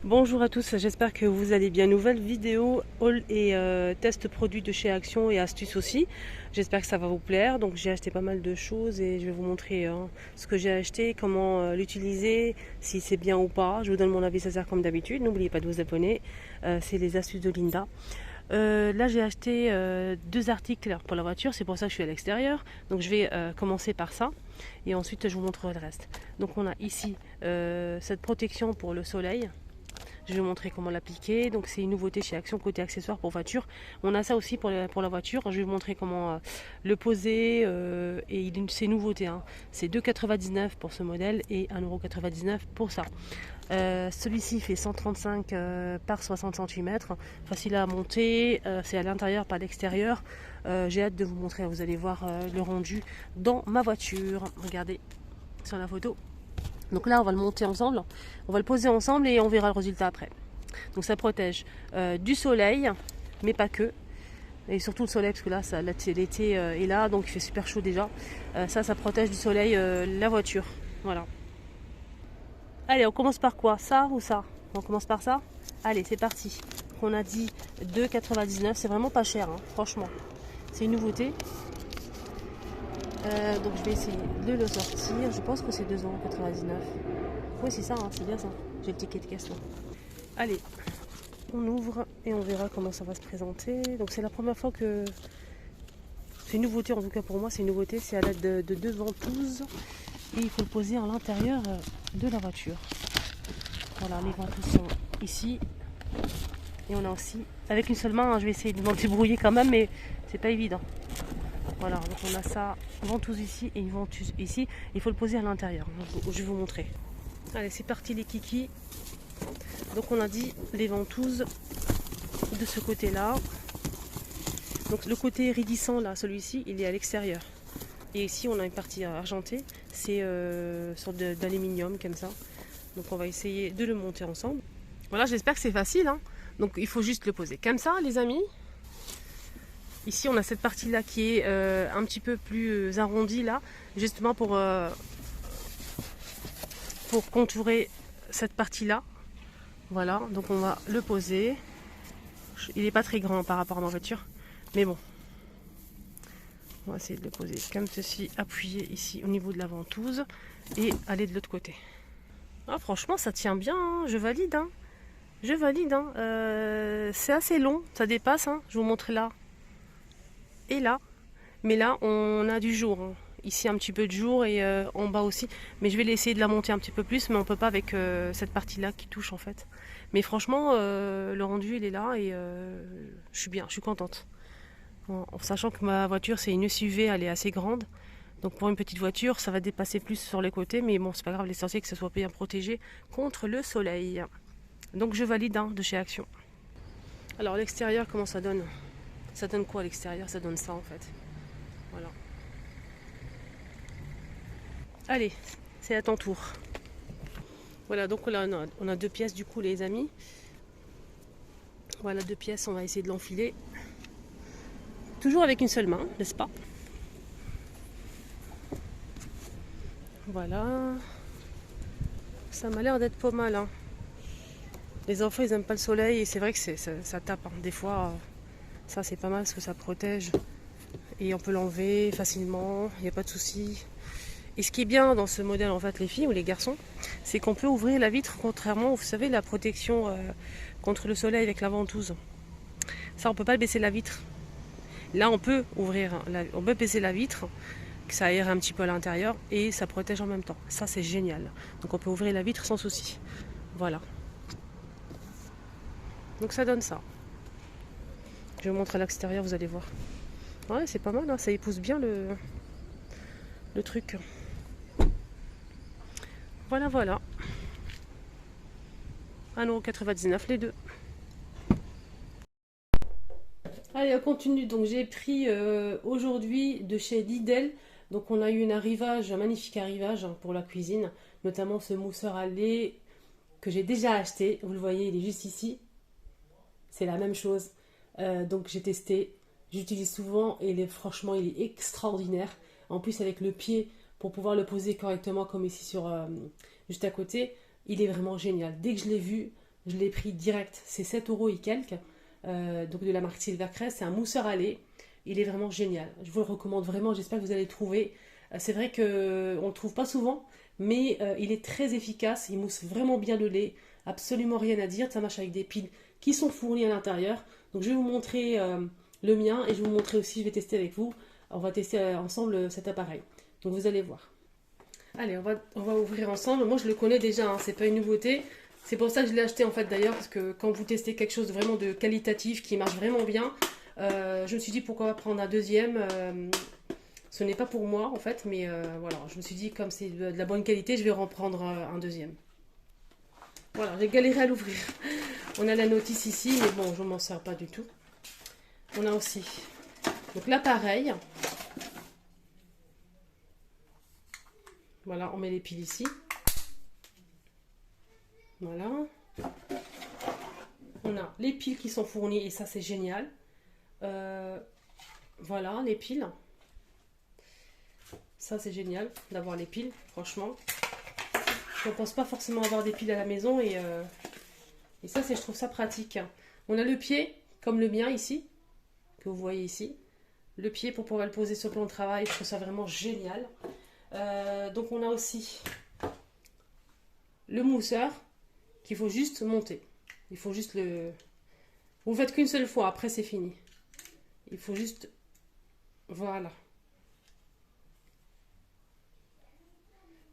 Bonjour à tous, j'espère que vous allez bien. Nouvelle vidéo haul et test produits de chez Action et astuces aussi. J'espère que ça va vous plaire. Donc j'ai acheté pas mal de choses et je vais vous montrer ce que j'ai acheté, comment l'utiliser, si c'est bien ou pas. Je vous donne mon avis sincère comme d'habitude. N'oubliez pas de vous abonner. C'est les astuces de Linda. Là j'ai acheté deux articles pour la voiture, c'est pour ça que je suis à l'extérieur. Donc je vais commencer par ça et ensuite je vous montrerai le reste. Donc on a ici cette protection pour le soleil. Je vais vous montrer comment l'appliquer. Donc c'est une nouveauté chez Action côté accessoires pour voiture. On a ça aussi pour la voiture. Je vais vous montrer comment le poser. Et c'est une nouveauté. Hein. C'est 2,99 € pour ce modèle et 1,99 € pour ça. Celui-ci fait 135 par 60 cm. Facile à monter. C'est à l'intérieur, pas à l'extérieur. J'ai hâte de vous montrer. Vous allez voir le rendu dans ma voiture. Regardez sur la photo. Donc là, on va le monter ensemble, on va le poser ensemble et on verra le résultat après. Donc ça protège du soleil, mais pas que. Et surtout le soleil, parce que là, l'été est là, donc il fait super chaud déjà. Ça protège du soleil la voiture. Voilà. Allez, on commence par quoi? Ça ou ça? On commence par ça? Allez, c'est parti. On a dit 2,99 €, c'est vraiment pas cher, hein, franchement. C'est une nouveauté. Donc je vais essayer de le sortir. Je pense que c'est 2,99 €. Oui, c'est ça, hein, c'est bien ça. J'ai le ticket de caisse là. Allez, on ouvre et on verra comment ça va se présenter. Donc c'est la première fois que... C'est une nouveauté en tout cas pour moi, c'est une nouveauté. C'est à l'aide de deux ventouses. Et il faut le poser à l'intérieur de la voiture. Voilà, les ventouses sont ici. Et on a aussi, avec une seule main, hein, je vais essayer de m'en débrouiller quand même, mais c'est pas évident. Voilà, donc on a ça, ventouse ici et une ventouse ici. Il faut le poser à l'intérieur. Je vais vous montrer. Allez, c'est parti les kikis. Donc on a dit les ventouses de ce côté-là. Donc le côté iridescent là, celui-ci, il est à l'extérieur. Et ici on a une partie argentée, c'est sorte d'aluminium comme ça. Donc on va essayer de le monter ensemble. Voilà, j'espère que c'est facile. Hein. Donc il faut juste le poser comme ça, les amis. Ici, on a cette partie-là qui est un petit peu plus arrondie, là, justement pour contourer cette partie-là. Voilà, donc on va le poser. Il n'est pas très grand par rapport à ma voiture, mais bon. On va essayer de le poser comme ceci, appuyer ici au niveau de la ventouse et aller de l'autre côté. Ah, franchement, ça tient bien, hein. Je valide. Hein. Je valide. Hein. C'est assez long, ça dépasse. Hein. Je vous montre là. Et là, mais là on a du jour, hein. Ici un petit peu de jour et en bas aussi, mais je vais essayer de la monter un petit peu plus, mais on peut pas avec cette partie là qui touche en fait. Mais franchement le rendu il est là et je suis bien, je suis contente en sachant que ma voiture c'est une SUV, elle est assez grande, donc pour une petite voiture ça va dépasser plus sur les côtés, mais bon c'est pas grave, l'essentiel que ça soit bien protégé contre le soleil. Donc je valide, hein, de chez Action. Alors l'extérieur, comment ça donne? Ça donne quoi à l'extérieur? Ça donne ça en fait. Voilà. Allez, c'est à ton tour. Voilà, donc là on a deux pièces du coup les amis. Voilà, deux pièces, on va essayer de l'enfiler. Toujours avec une seule main, n'est-ce pas? Voilà. Ça m'a l'air d'être pas mal. Hein. Les enfants ils aiment pas le soleil et c'est vrai que ça tape. Hein. Des fois, ça c'est pas mal parce que ça protège. Et on peut l'enlever facilement, il n'y a pas de souci. Et ce qui est bien dans ce modèle, en fait, les filles ou les garçons, c'est qu'on peut ouvrir la vitre, contrairement, vous savez, la protection contre le soleil avec la ventouse. Ça, on peut pas baisser la vitre. Là, on peut ouvrir, on peut baisser la vitre, que ça aère un petit peu à l'intérieur, et ça protège en même temps. Ça, c'est génial. Donc, on peut ouvrir la vitre sans souci. Voilà. Donc, ça donne ça. Je vais vous montrer à l'extérieur, vous allez voir. Ouais, c'est pas mal, hein, ça épouse bien le truc. Voilà, voilà. 1,99 € les deux. Allez, on continue. Donc j'ai pris aujourd'hui de chez Lidl. Donc on a eu un magnifique arrivage, hein, pour la cuisine. Notamment ce mousseur à lait que j'ai déjà acheté. Vous le voyez, il est juste ici. C'est la même chose. Donc j'ai testé. J'utilise souvent et franchement il est extraordinaire. En plus avec le pied pour pouvoir le poser correctement comme ici juste à côté. Il est vraiment génial. Dès que je l'ai vu, Je l'ai pris direct, c'est 7 € et quelques. Donc de la marque Silvercrest, c'est un mousseur à lait. Il est vraiment génial. Je vous le recommande vraiment, j'espère que vous allez le trouver. C'est vrai qu'on ne le trouve pas souvent, mais il est très efficace. Il mousse vraiment bien le lait. Absolument rien à dire. Ça marche avec des piles qui sont fournies à l'intérieur. Donc je vais vous montrer le mien et je vais vous montrer aussi, je vais tester avec vous. On va tester ensemble cet appareil. Donc vous allez voir. Allez, on va ouvrir ensemble. Moi je le connais déjà, hein, c'est pas une nouveauté. C'est pour ça que je l'ai acheté en fait d'ailleurs, parce que quand vous testez quelque chose de vraiment de qualitatif, qui marche vraiment bien, je me suis dit pourquoi pas prendre un deuxième. Ce n'est pas pour moi en fait, mais voilà, je me suis dit comme c'est de la bonne qualité, je vais en prendre un deuxième. Voilà, j'ai galéré à l'ouvrir. On a la notice ici, mais bon, je ne m'en sers pas du tout. On a aussi donc l'appareil. Voilà, on met les piles ici. Voilà. On a les piles qui sont fournies et ça c'est génial. Voilà les piles. Ça c'est génial d'avoir les piles, franchement. Je ne pense pas forcément avoir des piles à la maison et ça je trouve ça pratique. On a le pied, comme le mien ici, que vous voyez ici. Le pied pour pouvoir le poser sur le plan de travail, je trouve ça vraiment génial. Donc on a aussi le mousseur qu'il faut juste monter. Il faut juste le... Vous le faites qu'une seule fois, après c'est fini. Il faut juste... Voilà.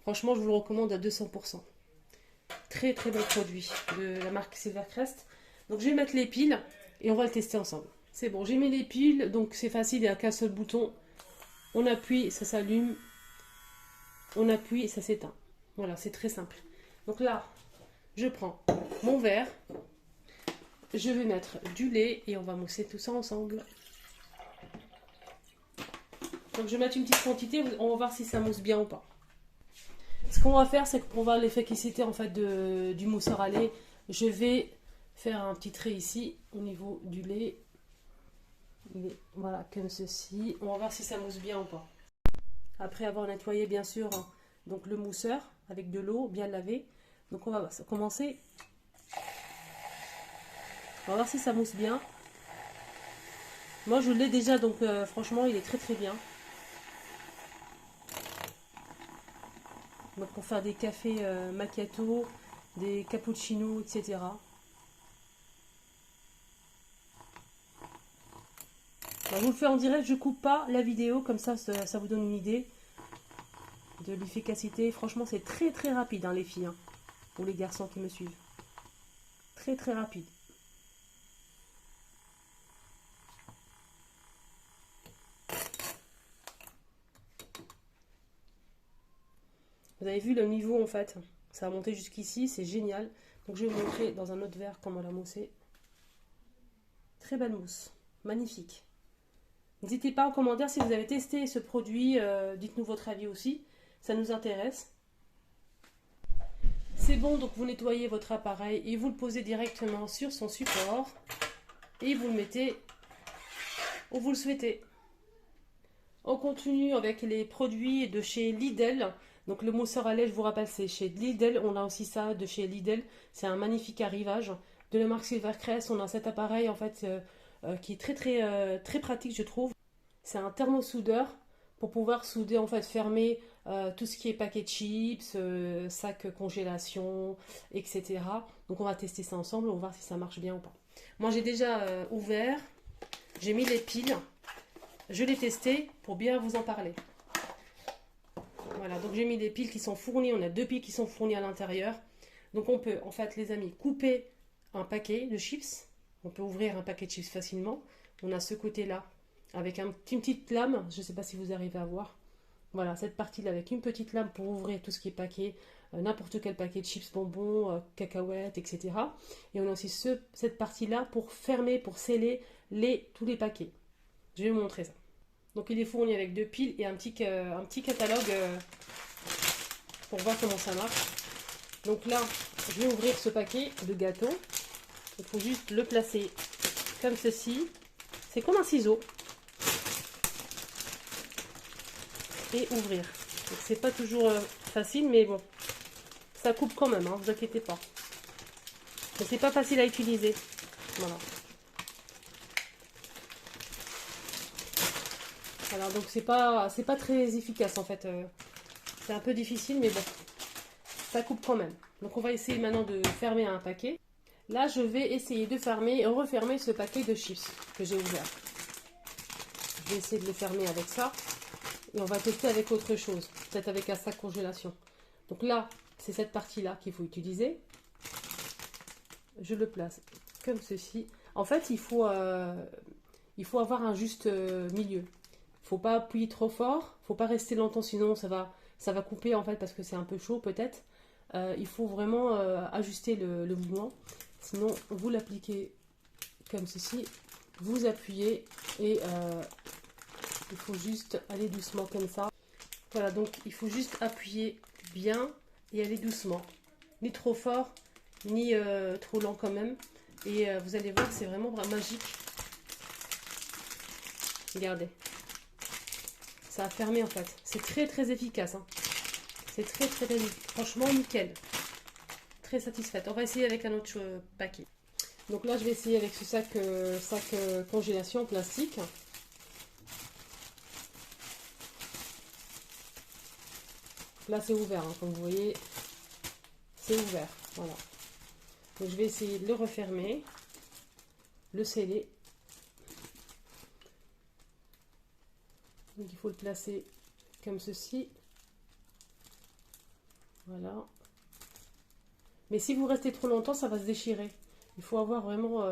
Franchement, je vous le recommande à 200%. Très très bon produit de la marque Silvercrest. Donc je vais mettre les piles et on va le tester ensemble. C'est bon, j'ai mis les piles, donc c'est facile, il n'y a qu'un seul bouton. On appuie, ça s'allume. On appuie et ça s'éteint. Voilà, c'est très simple. Donc là, je prends mon verre. Je vais mettre du lait et on va mousser tout ça ensemble. Donc je vais mettre une petite quantité, on va voir si ça mousse bien ou pas. Ce qu'on va faire, c'est qu'on va l'efficacité en fait du mousseur à lait. Je vais faire un petit trait ici au niveau du lait. Voilà, comme ceci. On va voir si ça mousse bien ou pas. Après avoir nettoyé bien sûr donc le mousseur avec de l'eau bien lavé. Donc on va commencer. On va voir si ça mousse bien. Moi je l'ai déjà, donc franchement il est très très bien. Donc pour faire des cafés macchiato, des cappuccinos, etc. Je vous le fais en direct, je coupe pas la vidéo, comme ça vous donne une idée de l'efficacité. Franchement c'est très très rapide hein, les filles, hein, pour les garçons qui me suivent. Très très rapide. Vous avez vu le niveau en fait, ça a monté jusqu'ici, c'est génial. Donc je vais vous montrer dans un autre verre comment la mousser. Très belle mousse, magnifique. N'hésitez pas en commentaire si vous avez testé ce produit, dites-nous votre avis aussi, ça nous intéresse. C'est bon, donc vous nettoyez votre appareil et vous le posez directement sur son support et vous le mettez où vous le souhaitez. On continue avec les produits de chez Lidl. Donc le mousseur à lait, je vous rappelle, c'est chez Lidl. On a aussi ça de chez Lidl. C'est un magnifique arrivage de la marque Silvercrest. On a cet appareil en fait qui est très pratique, je trouve. C'est un thermosoudeur pour pouvoir souder, en fait, fermer tout ce qui est paquet de chips, sac congélation, etc. Donc on va tester ça ensemble, on va voir si ça marche bien ou pas. Moi j'ai déjà ouvert, j'ai mis les piles. Je l'ai testé pour bien vous en parler. Voilà, donc j'ai mis des piles qui sont fournies. On a 2 piles qui sont fournies à l'intérieur. Donc on peut, en fait, les amis, couper un paquet de chips. On peut ouvrir un paquet de chips facilement. On a ce côté-là avec une petite lame. Je ne sais pas si vous arrivez à voir. Voilà, cette partie-là avec une petite lame pour ouvrir tout ce qui est paquet. N'importe quel paquet de chips, bonbons, cacahuètes, etc. Et on a aussi cette partie-là pour fermer, pour sceller tous les paquets. Je vais vous montrer ça. Donc il est fourni avec 2 piles et un petit catalogue pour voir comment ça marche. Donc là, je vais ouvrir ce paquet de gâteaux. Il faut juste le placer comme ceci. C'est comme un ciseau. Et ouvrir. Donc c'est pas toujours facile, mais bon, ça coupe quand même, hein, vous inquiétez pas. Mais c'est pas facile à utiliser. Voilà. Voilà, donc c'est pas très efficace en fait. C'est un peu difficile, mais bon, ça coupe quand même. Donc on va essayer maintenant de fermer un paquet. Là, je vais essayer de fermer et refermer ce paquet de chips que j'ai ouvert. Je vais essayer de le fermer avec ça. Et on va tester avec autre chose, peut-être avec un sac congélation. Donc là, c'est cette partie-là qu'il faut utiliser. Je le place comme ceci. En fait, il faut avoir un juste milieu. Il ne faut pas appuyer trop fort, il ne faut pas rester longtemps, sinon ça va couper en fait parce que c'est un peu chaud peut-être. Il faut vraiment ajuster le mouvement. Sinon, vous l'appliquez comme ceci, vous appuyez et il faut juste aller doucement comme ça. Voilà, donc il faut juste appuyer bien et aller doucement. Ni trop fort, ni trop lent quand même. Et vous allez voir, c'est vraiment magique. Regardez. Ça a fermé en fait. C'est très très efficace. Hein. C'est très franchement nickel. Très satisfaite. On va essayer avec un autre paquet. Donc là, je vais essayer avec ce sac congélation plastique. Là, c'est ouvert, hein, comme vous voyez. C'est ouvert, voilà. Donc, je vais essayer de le refermer, le sceller. Donc, il faut le placer comme ceci. Voilà. Mais si vous restez trop longtemps, ça va se déchirer. Il faut avoir vraiment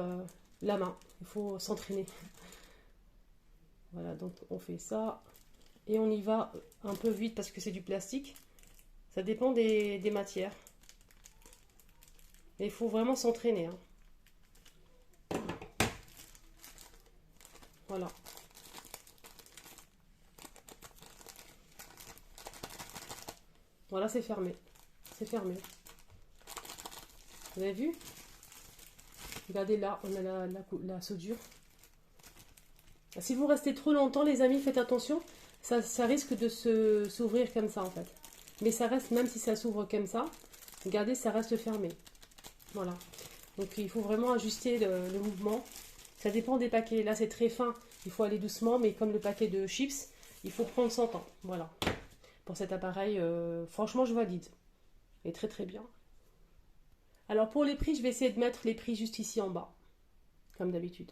la main. Il faut s'entraîner. Voilà, donc on fait ça. Et on y va un peu vite parce que c'est du plastique. Ça dépend des matières. Et il faut vraiment s'entraîner. Hein. Voilà. Voilà, c'est fermé. C'est fermé. Vous avez vu? Regardez là, on a la soudure. Si vous restez trop longtemps, les amis, faites attention. Ça risque de s'ouvrir comme ça, en fait. Mais ça reste, même si ça s'ouvre comme ça, regardez, ça reste fermé. Voilà. Donc, il faut vraiment ajuster le mouvement. Ça dépend des paquets. Là, c'est très fin. Il faut aller doucement. Mais comme le paquet de chips, il faut prendre son temps. Voilà. Pour cet appareil, franchement, je valide. Et très, très bien. Alors, pour les prix, je vais essayer de mettre les prix juste ici en bas. Comme d'habitude.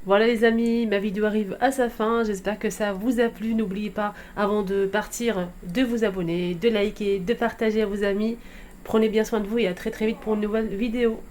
Voilà les amis, ma vidéo arrive à sa fin, j'espère que ça vous a plu. N'oubliez pas, avant de partir, de vous abonner, de liker, de partager à vos amis. Prenez bien soin de vous et à très très vite pour une nouvelle vidéo.